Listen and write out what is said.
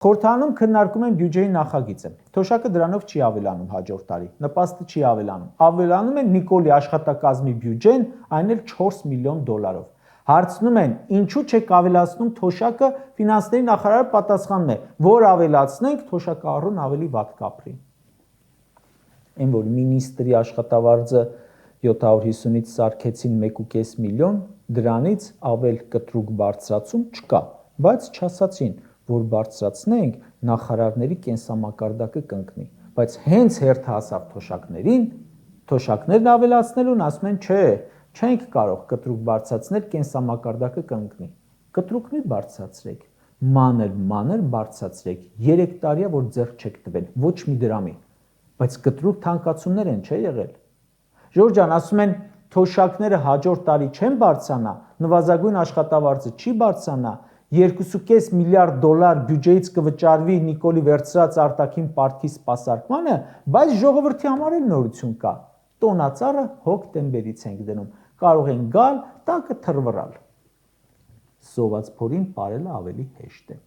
Խորհրդարանում քննարկում են բյուջեի նախագիծը։ Թոշակը դրանով չի ավելանում հաջորդ տարի, նպաստը չի ավելանում։ Ավելանում է Նիկոլի աշխատակազմի բյուջեն, այն էլ 4 միլիոն դոլարով։ Հարցնում են, ինչու չեք ավելացնում թոշակը, ֆինանսների նախարարը պատասխանում է, որ ավելացնենք, թոշակառուն ավելի վատ կապրի։ Այն որ մինիստրի աշխատավարձը 750-ից սարքեցին 1.5 միլիոն, դրանից ավել կտրուկ բարձրացում չկա, բայց չասացին, որ բարձրացնենք, նախարարների կենսամակարդակը կընկնի, բայց հենց հերթը հասավ թոշակներին, թոշակներն ավելացնելուն ասում են, չէ, չենք կարող կտրուկ բարձրացնել, կենսամակարդակը կընկնի։ Կտրուկ մի բարձրացրեք, մանր բարձրացրեք, 3 տարի է, որ ձեռք չեք տվել, ոչ մի դրամի, բայց կտրուկ թանկացումներ են, չէ եղել։ Ժորժ ջան, ասում են, թոշակները հաջորդ տարի չեն բարձրանա, նվազագույն աշխատավարձը չի բարձրանա, 2.5 միլիարդ դոլար բյուջեից կվճարվի Նիկոլի վերցրած արտաքին պարտքի սպասարկմանը, բայց ժողովրդի համար էլ նորություն կա։ Տոնածառը հոկտեմբերից ենք դնում, կարող են գալ, տակը թռվռալ։ Սոված փորին պարելը ավելի հեշտ է։